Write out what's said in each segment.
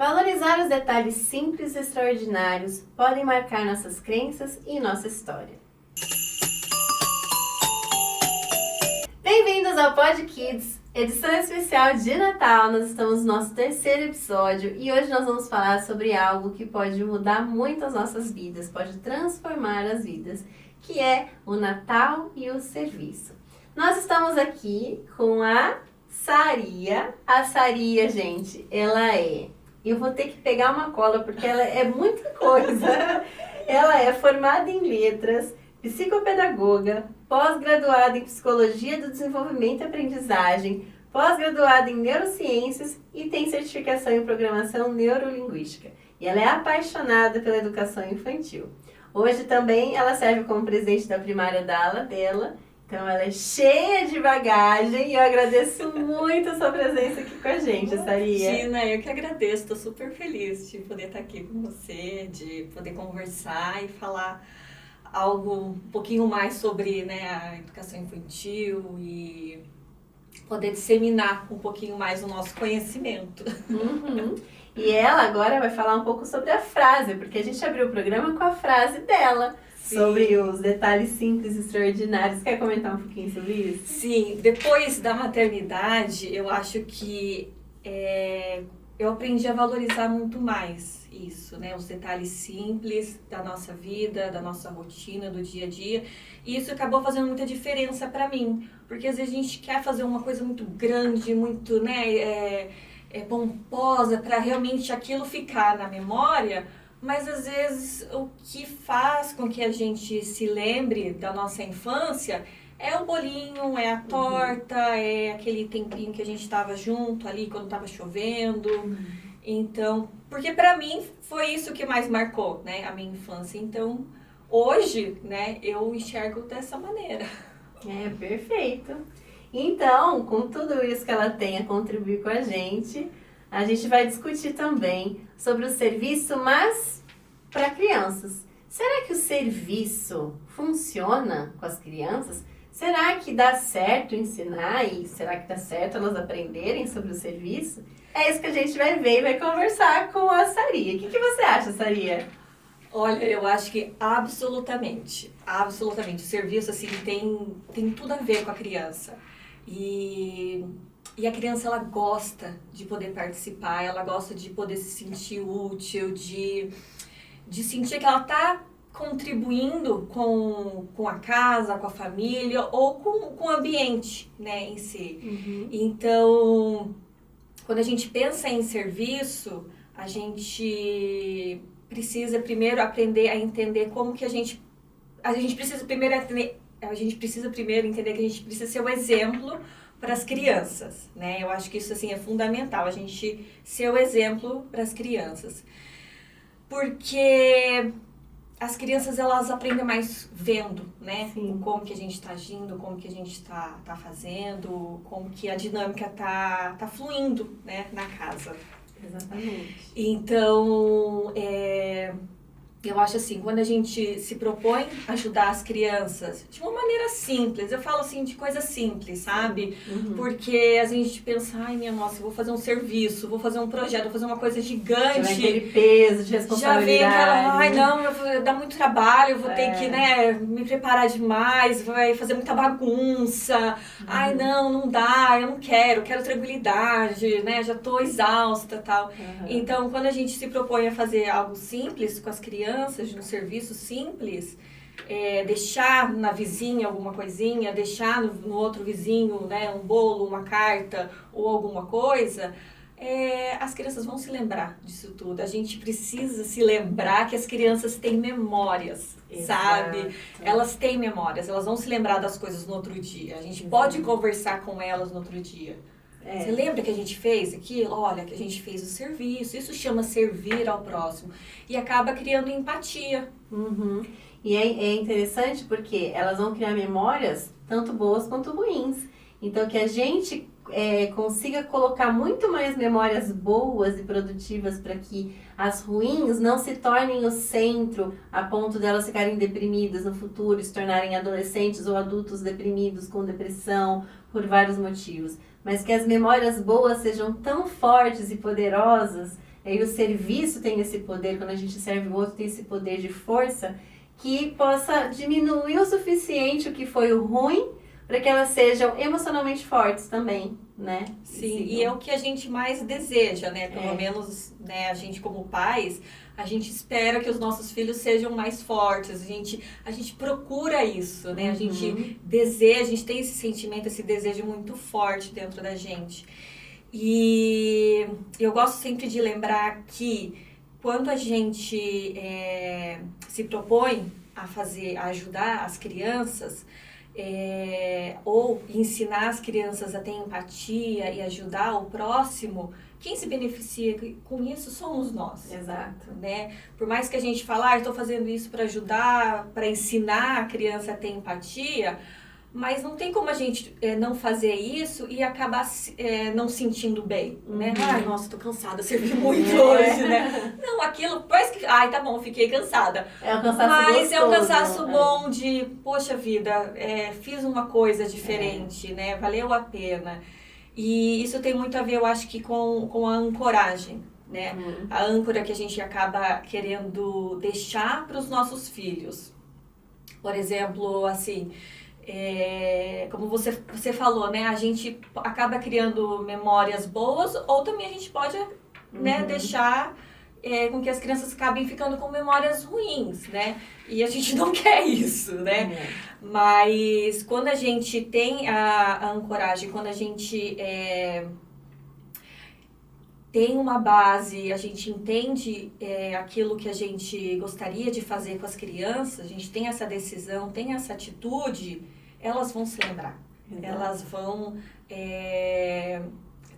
Valorizar os detalhes simples e extraordinários podem marcar nossas crenças e nossa história. Bem-vindos ao Pod Kids, edição especial de Natal. Nós estamos no nosso terceiro episódio e hoje nós vamos falar sobre algo que pode mudar muito as nossas vidas, pode transformar as vidas, que é o Natal e o serviço. Nós estamos aqui com a Saria. A Saria, gente, eu vou ter que pegar uma cola porque ela é muita coisa. Ela é formada em letras, psicopedagoga, pós-graduada em psicologia do desenvolvimento e aprendizagem, pós-graduada em neurociências e tem certificação em programação neurolinguística. E ela é apaixonada pela educação infantil. Hoje também ela serve como presidente da primária da ala dela. Então ela é cheia de bagagem e eu agradeço muito a sua presença aqui com a gente, Saria. Gina, eu que agradeço, estou super feliz de poder estar aqui com você, de poder conversar e falar algo um pouquinho mais sobre, a educação infantil e poder disseminar um pouquinho mais o nosso conhecimento. Uhum. E ela agora vai falar um pouco sobre a frase, porque a gente abriu o programa com a frase dela. Sim. Sobre os detalhes simples e extraordinários. Quer comentar um pouquinho sobre isso? Sim, depois da maternidade, eu acho que eu aprendi a valorizar muito mais isso, os detalhes simples da nossa vida, da nossa rotina, do dia a dia. E isso acabou fazendo muita diferença para mim, porque às vezes a gente quer fazer uma coisa muito grande, muito, pomposa, para realmente aquilo ficar na memória. Mas às vezes o que faz com que a gente se lembre da nossa infância é o bolinho, é a torta, é aquele tempinho que a gente estava junto ali quando estava chovendo. Então, porque para mim foi isso que mais marcou, a minha infância. Então, hoje, eu enxergo dessa maneira. É, perfeito. Então, com tudo isso que ela tem a contribuir com a gente vai discutir também sobre o serviço, mas para crianças. Será que o serviço funciona com as crianças? Será que dá certo ensinar e será que dá certo elas aprenderem sobre o serviço? É isso que a gente vai ver e vai conversar com a Saria. O que você acha, Saria? Olha, eu acho que absolutamente. O serviço, assim, tem tudo a ver com a criança. E a criança, ela gosta de poder participar, ela gosta de poder se sentir útil, de sentir que ela está contribuindo com a casa, com a família ou com o ambiente, em si. Uhum. Então, quando a gente pensa em serviço, a gente precisa primeiro aprender a entender como que a gente precisa primeiro entender que a gente precisa ser o exemplo para as crianças, Eu acho que isso, assim, é fundamental, a gente ser o exemplo para as crianças. Porque as crianças, elas aprendem mais vendo, Sim. Como que a gente está agindo, como que a gente está fazendo, como que a dinâmica tá fluindo, na casa. Exatamente. Então, eu acho assim, quando a gente se propõe a ajudar as crianças de uma maneira simples, eu falo assim de coisa simples, sabe? Uhum. Porque às vezes a gente pensa, ai minha nossa, eu vou fazer um serviço, vou fazer um projeto, vou fazer uma coisa gigante. Já vem aquele peso de responsabilidade. Já vem aquela, ai não, dá muito trabalho, eu vou ter que, me preparar demais, vai fazer muita bagunça. Ai não dá, eu não quero tranquilidade, já tô exausta e tal. Então, quando a gente se propõe a fazer algo simples com as crianças, de um serviço simples, deixar na vizinha alguma coisinha, deixar no outro vizinho, um bolo, uma carta ou alguma coisa, as crianças vão se lembrar disso tudo. A gente precisa se lembrar que as crianças têm memórias, sabe? Elas têm memórias, elas vão se lembrar das coisas no outro dia. A gente pode conversar com elas no outro dia. Você lembra que a gente fez aquilo? Olha, que a gente fez o serviço. Isso chama servir ao próximo. E acaba criando empatia. Uhum. E é interessante porque elas vão criar memórias tanto boas quanto ruins. Então, que a gente consiga colocar muito mais memórias boas e produtivas para que as ruins não se tornem o centro a ponto delas ficarem deprimidas no futuro, se tornarem adolescentes ou adultos deprimidos com depressão por vários motivos. Mas que as memórias boas sejam tão fortes e poderosas aí o serviço tem esse poder, quando a gente serve o outro tem esse poder de força, que possa diminuir o suficiente o que foi o ruim, para que elas sejam emocionalmente fortes também, né? Sim, e é o que a gente mais deseja, né? Pelo menos, né, a gente como pais, a gente espera que os nossos filhos sejam mais fortes, a gente procura isso, né? A gente deseja, a gente tem esse sentimento, esse desejo muito forte dentro da gente. E eu gosto sempre de lembrar que quando a gente se propõe a ajudar as crianças, ou ensinar as crianças a ter empatia e ajudar o próximo, quem se beneficia com isso somos nós. Exato. Né? Por mais que a gente fale, estou fazendo isso para ajudar, para ensinar a criança a ter empatia, mas não tem como a gente não fazer isso e acabar não sentindo bem, né? Ai, nossa, tô cansada, servi muito hoje, né? Não, aquilo, parece que... Ai, tá bom, fiquei cansada. É um cansaço mas gostoso, é um cansaço bom de, poxa vida, fiz uma coisa diferente, né? Valeu a pena. E isso tem muito a ver, eu acho que com a ancoragem, né? A âncora que a gente acaba querendo deixar para os nossos filhos. Por exemplo, assim... como você falou, né? A gente acaba criando memórias boas ou também a gente pode né, deixar com que as crianças acabem ficando com memórias ruins, né? E a gente não quer isso, né? Mas quando a gente tem a ancoragem, quando a gente tem uma base, a gente entende aquilo que a gente gostaria de fazer com as crianças, a gente tem essa decisão, tem essa atitude, elas vão se lembrar. Exato. Elas vão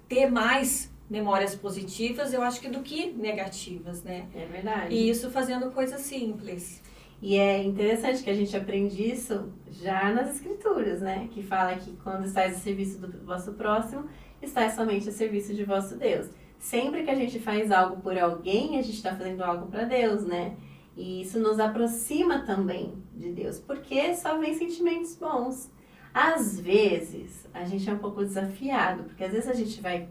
ter mais memórias positivas, eu acho que do que negativas, né? É verdade. E isso fazendo coisas simples. E é interessante que a gente aprende isso já nas escrituras, né? Que fala que quando estáis a serviço do vosso próximo, estáis somente a serviço de vosso Deus. Sempre que a gente faz algo por alguém, a gente está fazendo algo para Deus, né? E isso nos aproxima também de Deus, porque só vem sentimentos bons. Às vezes, a gente é um pouco desafiado, porque às vezes a gente vai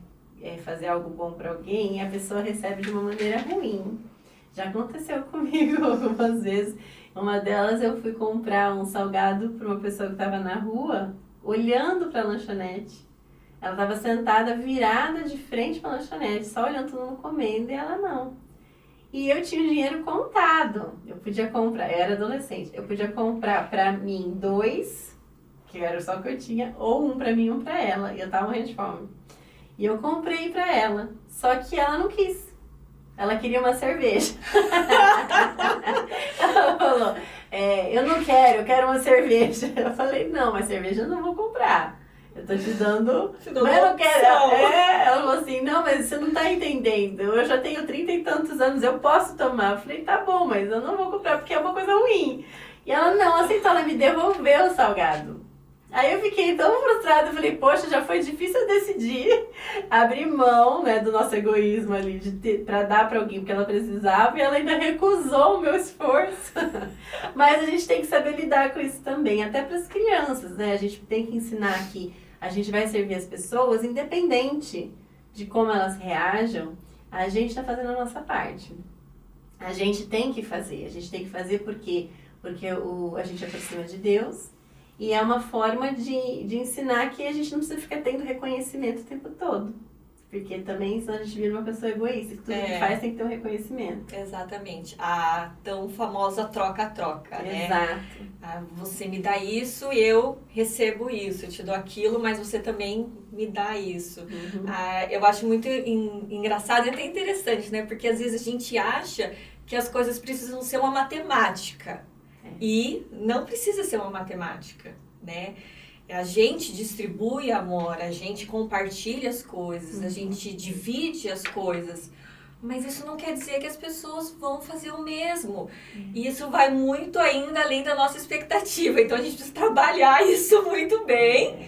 fazer algo bom para alguém e a pessoa recebe de uma maneira ruim. Já aconteceu comigo algumas vezes. Uma delas, eu fui comprar um salgado para uma pessoa que estava na rua, olhando para a lanchonete. Ela estava sentada, virada de frente para a lanchonete, só olhando todo mundo comendo e ela não. E eu tinha o dinheiro contado. Eu podia comprar, eu era adolescente, eu podia comprar para mim 2, que era só o que eu tinha, ou um para mim e um para ela. E eu estava morrendo de fome. E eu comprei para ela, só que ela não quis. Ela queria uma cerveja. Ela falou, eu não quero, eu quero uma cerveja. Eu falei, não, mas cerveja eu não vou comprar. Eu tô te dando, mas eu não quero. Ela falou assim, não, mas você não tá entendendo. Eu já tenho 30 e tantos anos, eu posso tomar. Eu falei, tá bom, mas eu não vou comprar porque é uma coisa ruim. E ela não aceitou, ela me devolveu o salgado. Aí eu fiquei tão frustrada, eu falei, poxa, já foi difícil eu decidir abrir mão, né, do nosso egoísmo ali, pra dar pra alguém, porque ela precisava, e ela ainda recusou o meu esforço. Mas a gente tem que saber lidar com isso também, até pras crianças, né, a gente tem que ensinar que a gente vai servir as pessoas, independente de como elas reajam, a gente tá fazendo a nossa parte. A gente tem que fazer porque a gente aproxima de Deus. E é uma forma de ensinar que a gente não precisa ficar tendo reconhecimento o tempo todo. Porque também, senão a gente vira uma pessoa egoísta, que tudo que faz tem que ter um reconhecimento. Exatamente. A tão famosa troca-troca, né? Exato. Você me dá isso, eu recebo isso. Eu te dou aquilo, mas você também me dá isso. Eu acho muito engraçado e até interessante, né? Porque às vezes a gente acha que as coisas precisam ser uma matemática. E não precisa ser uma matemática, né? A gente distribui amor, a gente compartilha as coisas, a gente divide as coisas, mas isso não quer dizer que as pessoas vão fazer o mesmo. E isso vai muito ainda além da nossa expectativa, então a gente precisa trabalhar isso muito bem.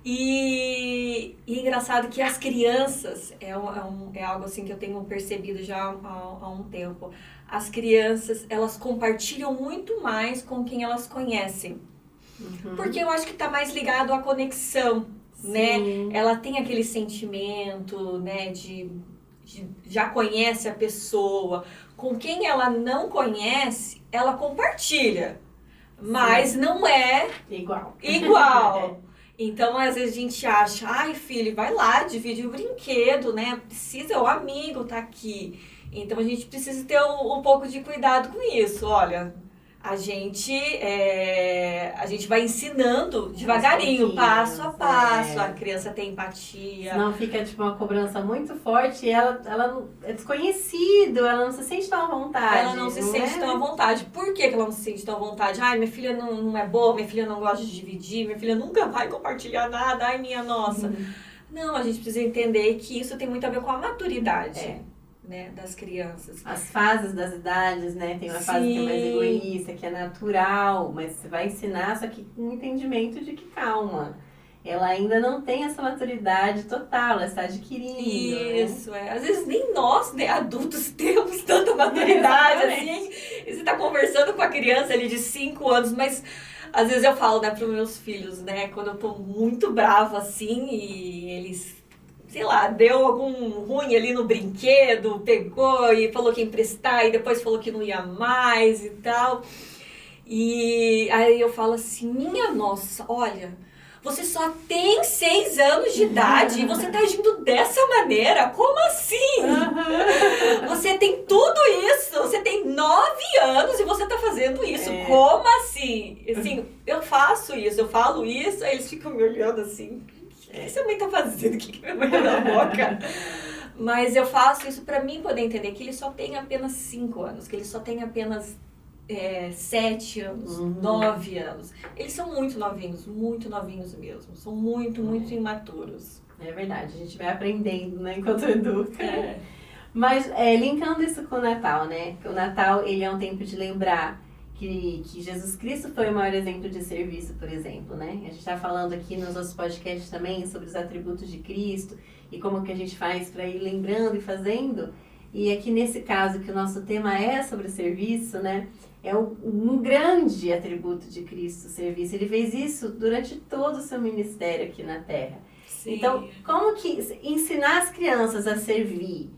E engraçado que as crianças, é algo assim que eu tenho percebido já há um tempo, as crianças, elas compartilham muito mais com quem elas conhecem. Porque eu acho que está mais ligado à conexão, né? Ela tem aquele sentimento, né, de já conhece a pessoa. Com quem ela não conhece, ela compartilha. Mas não é igual. Então, às vezes a gente acha, ai, filho, vai lá, divide o brinquedo, né? Precisa, o amigo tá aqui. Então, a gente precisa ter um pouco de cuidado com isso. Olha, a gente vai ensinando devagarinho, passo a passo. A criança tem empatia. Não fica, tipo, uma cobrança muito forte e ela é desconhecido, ela não se sente tão à vontade. Ela não se sente tão à vontade. Por que ela não se sente tão à vontade? Ai, minha filha não é boa, minha filha não gosta de dividir, minha filha nunca vai compartilhar nada, ai, minha nossa. Não, a gente precisa entender que isso tem muito a ver com a maturidade. Né, das crianças. As fases das idades, né? Tem uma fase que é mais egoísta, que é natural, mas você vai ensinar, só que com o entendimento de que, calma, ela ainda não tem essa maturidade total, ela está adquirindo. Isso, né? Às vezes nem nós, né, adultos, temos tanta maturidade, assim. E você tá conversando com a criança ali de 5 anos, mas às vezes eu falo, né, para os meus filhos, né, quando eu tô muito brava, assim, e eles... sei lá, deu algum ruim ali no brinquedo, pegou e falou que ia emprestar e depois falou que não ia mais e tal. E aí eu falo assim, minha nossa, olha, você só tem 6 anos de idade e você tá agindo dessa maneira? Como assim? Você tem tudo isso, você tem 9 anos e você tá fazendo isso, como assim? Assim, eu faço isso, eu falo isso, aí eles ficam me olhando assim... O que sua mãe tá fazendo? O que minha mãe tá na boca? Mas eu faço isso pra mim poder entender que ele só tem apenas 5 anos, que ele só tem apenas 7 anos, 9 anos. Eles são muito novinhos mesmo. São muito imaturos. É verdade, a gente vai aprendendo, né, enquanto educa. Mas, linkando isso com o Natal, né? Porque o Natal, ele é um tempo de lembrar que Jesus Cristo foi o maior exemplo de serviço, por exemplo, né? A gente está falando aqui nos outros podcasts também sobre os atributos de Cristo e como que a gente faz para ir lembrando e fazendo. E aqui nesse caso, que o nosso tema é sobre serviço, né? É um grande atributo de Cristo, o serviço. Ele fez isso durante todo o seu ministério aqui na Terra. Sim. Então, como que ensinar as crianças a servir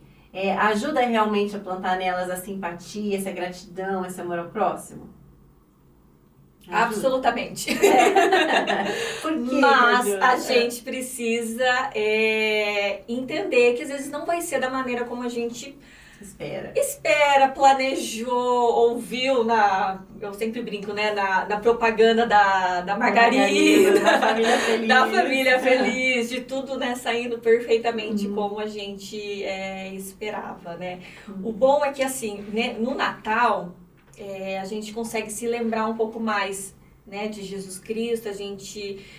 ajuda realmente a plantar nelas a simpatia, essa gratidão, esse amor ao próximo? Ajuda. Absolutamente. Por quê? Mas a gente precisa entender que às vezes não vai ser da maneira como a gente espera, planejou, ouviu eu sempre brinco, né, na propaganda da margarina, da família feliz. Da família feliz, de tudo, né, saindo perfeitamente como a gente esperava, né. O bom é que, assim, né, no Natal, a gente consegue se lembrar um pouco mais, né, de Jesus Cristo.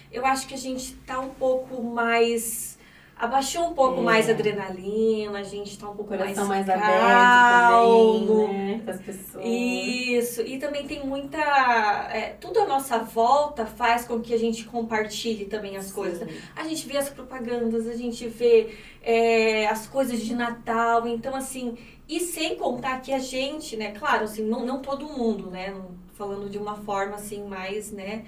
Eu acho que a gente tá um pouco mais... Abaixou um pouco mais a adrenalina, a gente tá um pouco mais aberto também, né, com as pessoas. Isso, e também tem muita... tudo à nossa volta faz com que a gente compartilhe também as coisas. A gente vê as propagandas, a gente vê as coisas de Natal, então assim... E sem contar que a gente, né, claro, assim, não todo mundo, né, falando de uma forma assim mais, né,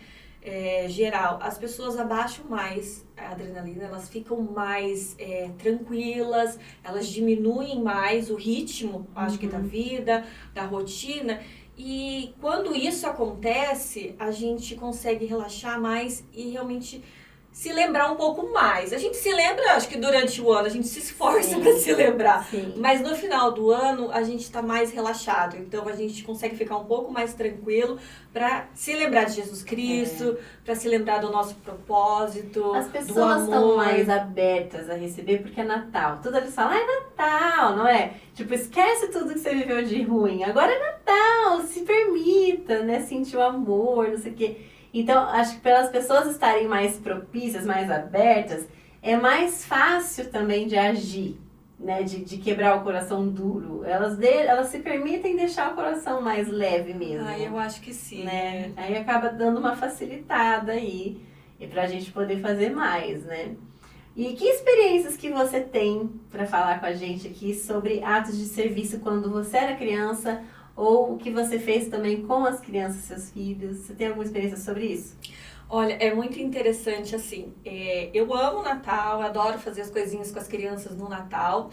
geral, as pessoas abaixam mais a adrenalina, elas ficam mais tranquilas, elas diminuem mais o ritmo, acho que da vida, da rotina, e quando isso acontece, a gente consegue relaxar mais e realmente se lembrar um pouco mais. A gente se lembra, acho que durante o ano, a gente se esforça para se lembrar. Sim. Mas no final do ano, a gente está mais relaxado. Então, a gente consegue ficar um pouco mais tranquilo para se lembrar de Jesus Cristo, para se lembrar do nosso propósito, as pessoas estão mais abertas a receber porque é Natal. Tudo eles falam, é Natal, não é? Tipo, esquece tudo que você viveu de ruim. Agora é Natal, se permita, né? Sentir o amor, não sei o quê. Então, acho que pelas pessoas estarem mais propícias, mais abertas, é mais fácil também de agir, né? De quebrar o coração duro. Elas se permitem deixar o coração mais leve mesmo. Eu acho que sim. Né? Aí acaba dando uma facilitada aí, e pra gente poder fazer mais, né? E que experiências que você tem para falar com a gente aqui sobre atos de serviço quando você era criança, ou o que você fez também com as crianças, seus filhos? Você tem alguma experiência sobre isso? Olha, é muito interessante, assim, eu amo o Natal, adoro fazer as coisinhas com as crianças no Natal,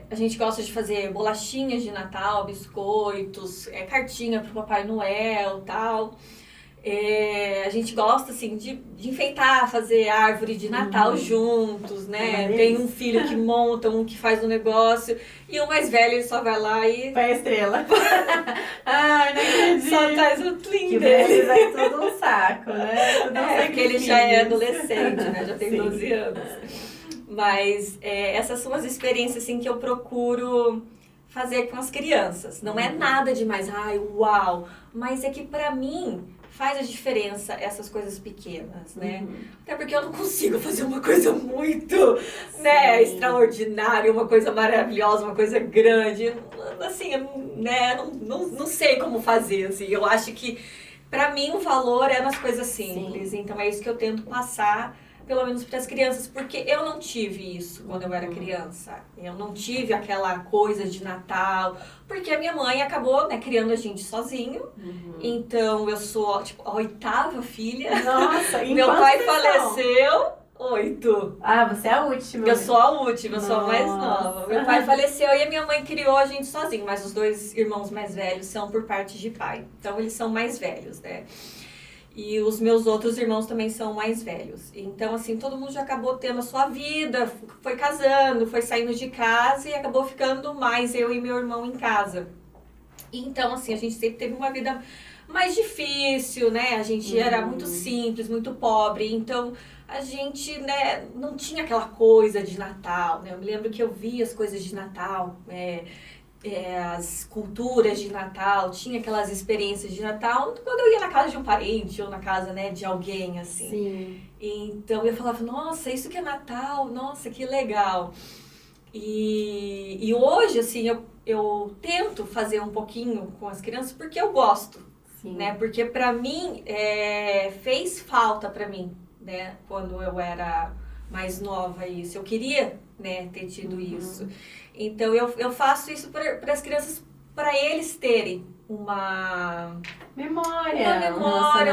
A gente gosta de fazer bolachinhas de Natal, biscoitos, cartinha pro Papai Noel e tal. A gente gosta, assim, de enfeitar, fazer árvore de Natal juntos, né? Tem um filho que monta, um que faz um negócio, e o mais velho, ele só vai lá e... Põe a estrela. Ai, não acredito. Só traz o tlim que dele. vai tudo um saco, né? Tudo porque ele já é adolescente, né? Já tem 12 anos. Mas essas são as experiências, assim, que eu procuro fazer com as crianças. Não é nada demais, uau! Mas é que, pra mim... faz a diferença essas coisas pequenas, né? Até porque eu não consigo fazer uma coisa muito, né, extraordinária, uma coisa maravilhosa, uma coisa grande. Assim, né, não sei como fazer, assim. Eu acho que, pra mim, o valor é nas coisas simples. Sim. Então, é isso que eu tento passar, pelo menos para as crianças, porque eu não tive isso quando eu era criança. Eu não tive aquela coisa de Natal, porque a minha mãe acabou, né, criando a gente sozinho. Então, eu sou, tipo, a 8ª filha. Nossa, meu pai faleceu, 8. Ah, você é a última. Eu sou a última, eu sou a mais nova. Meu pai faleceu e a minha mãe criou a gente sozinho, mas os 2 irmãos mais velhos são por parte de pai. Então, eles são mais velhos, né? E os meus outros irmãos também são mais velhos. Então, assim, todo mundo já acabou tendo a sua vida, foi casando, foi saindo de casa e acabou ficando mais eu e meu irmão em casa. Então, assim, a gente sempre teve uma vida mais difícil, né? A gente era muito simples, muito pobre. Então, a gente, né, não tinha aquela coisa de Natal, né? Eu me lembro que eu via as coisas de Natal, as culturas de Natal, tinha aquelas experiências de Natal quando eu ia na casa de um parente ou na casa, né, de alguém, assim. Sim. Então eu falava, nossa, isso que é Natal, nossa, que legal. E hoje, assim, eu tento fazer um pouquinho com as crianças porque eu gosto, né? Porque pra mim, fez falta pra mim, né, quando eu era mais nova isso. Eu queria, né, ter tido isso. Então, eu faço isso para as crianças, para eles terem uma memória,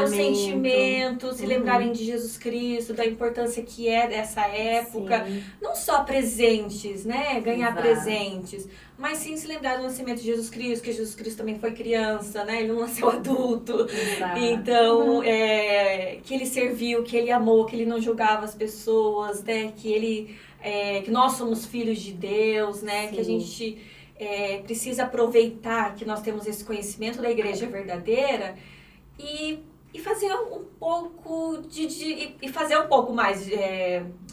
um sentimento, se lembrarem de Jesus Cristo, da importância que é dessa época. Sim. Não só presentes, né, ganhar presentes, mas sim se lembrar do nascimento de Jesus Cristo, que Jesus Cristo também foi criança, né, ele não nasceu adulto. Exato. Então, que ele serviu, que ele amou, que ele não julgava as pessoas, né, que nós somos filhos de Deus, né? Sim. Que a gente precisa aproveitar que nós temos esse conhecimento da igreja verdadeira e fazer um pouco e fazer um pouco mais,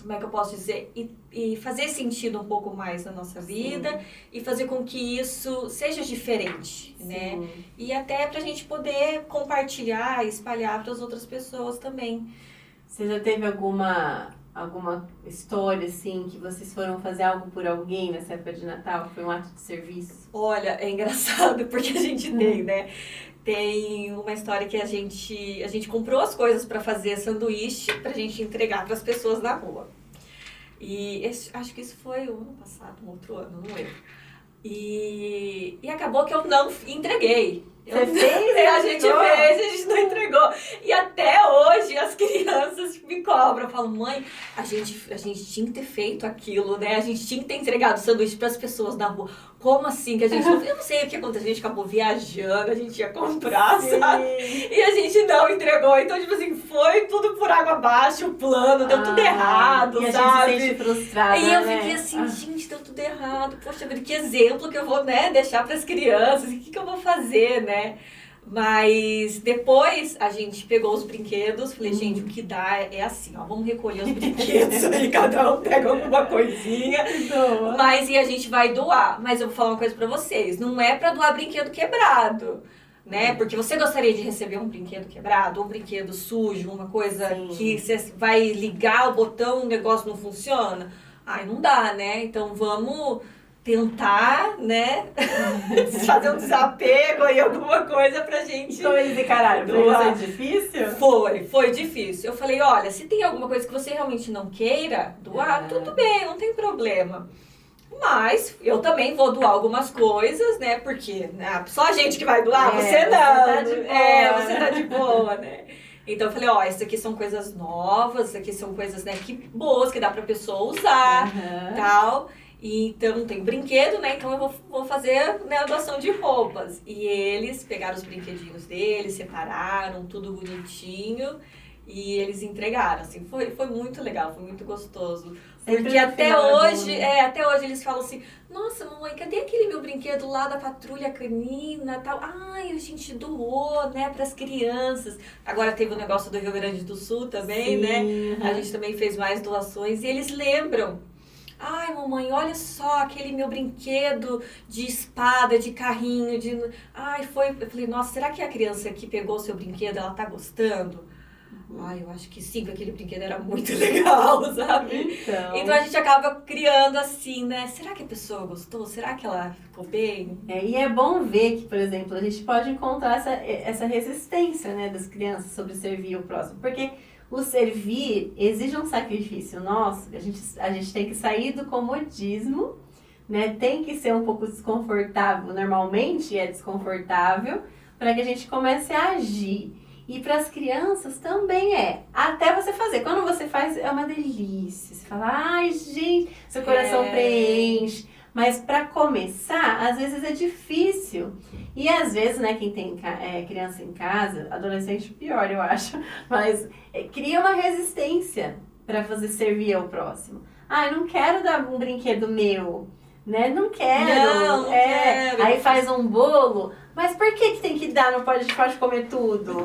como é que eu posso dizer? E fazer sentido um pouco mais na nossa vida. Sim. E fazer com que isso seja diferente, sim, né? E até pra gente poder compartilhar e espalhar para as outras pessoas também. Você já teve alguma história, assim, que vocês foram fazer algo por alguém nessa época de Natal? Foi um ato de serviço? Olha, é engraçado porque a gente tem, né? Tem uma história que a gente comprou as coisas para fazer sanduíche pra gente entregar para as pessoas na rua. E acho que isso foi o ano passado, um outro ano, não lembro. E acabou que eu não entreguei. Você fez? A gente fez, a gente não entregou. E até hoje as crianças me cobram. Eu falo, mãe, a gente tinha que ter feito aquilo, né? A gente tinha que ter entregado o sanduíche para as pessoas na rua. Como assim que a gente não... Eu não sei o que aconteceu, a gente acabou viajando, a gente ia comprar, sim, sabe? E a gente não entregou. Então, tipo assim, foi tudo por água abaixo, o plano, deu tudo errado, e sabe? A gente se sente frustrada, e eu fiquei assim, gente, deu tudo errado. Poxa vida, que exemplo que eu vou, né, deixar para as crianças. O que eu vou fazer, né? Mas depois a gente pegou os brinquedos, falei, gente, o que dá é assim, ó, vamos recolher os brinquedos aí, cada um pega alguma coisinha, mas e a gente vai doar. Mas eu vou falar uma coisa pra vocês, não é pra doar brinquedo quebrado, né? Porque você gostaria de receber um brinquedo quebrado, um brinquedo sujo, uma coisa, sim, que você vai ligar o botão, o negócio não funciona? Ai, não dá, né? Então vamos tentar, né, fazer um desapego aí, alguma coisa pra gente... Como eles encararam? Foi difícil? Foi difícil. Eu falei, olha, se tem alguma coisa que você realmente não queira doar, tudo bem, não tem problema. Mas eu também vou doar algumas coisas, né, porque só a gente que vai doar, você não. Tá de boa. Você tá de boa, né. Então eu falei, ó, essas aqui são coisas novas, essas aqui são coisas, né, que boas, que dá pra pessoa usar, tal... E então tem brinquedo, né? Então eu vou fazer, né, a doação de roupas. E eles pegaram os brinquedinhos deles, separaram, tudo bonitinho. E eles entregaram, assim, foi muito legal, foi muito gostoso. Sempre Porque no final é bom, né? até hoje eles falam assim, nossa, mamãe, cadê aquele meu brinquedo lá da patrulha canina, tal? Ai, a gente doou, né, pras crianças. Agora teve o negócio do Rio Grande do Sul também, né? A gente também fez mais doações e eles lembram. Ai, mamãe, olha só aquele meu brinquedo de espada, de carrinho, de... Ai, foi... Eu falei, nossa, será que a criança que pegou o seu brinquedo, ela tá gostando? Ai, eu acho que sim, porque aquele brinquedo era muito legal, sabe? Então a gente acaba criando assim, né? Será que a pessoa gostou? Será que ela ficou bem? E é bom ver que, por exemplo, a gente pode encontrar essa resistência, né, das crianças sobre servir o próximo. Porque o servir exige um sacrifício nosso. A gente tem que sair do comodismo, né? Tem que ser um pouco desconfortável. Normalmente é desconfortável para que a gente comece a agir. E para as crianças também até você fazer. Quando você faz, é uma delícia. Você fala, ai, gente, seu coração preenche. Mas para começar, às vezes é difícil. E às vezes, né, quem tem criança em casa, adolescente pior, eu acho, mas cria uma resistência para fazer servir ao próximo. Ah, eu não quero dar um brinquedo meu, né? Não quero. Não quero. Aí faz um bolo. Mas por que tem que dar? Não pode comer tudo.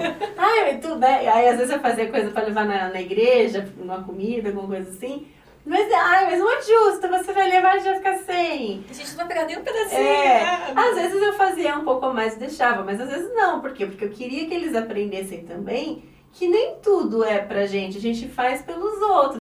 Tudo, né? Aí às vezes eu fazia coisa para levar na igreja, uma comida, alguma coisa assim. Mas não é justo, você vai levar e já ficar sem. A gente não vai pegar nem um pedacinho. Né? Às vezes eu fazia um pouco a mais e deixava, mas às vezes não. Por quê? Porque eu queria que eles aprendessem também que nem tudo é pra gente. A gente faz pelos outros.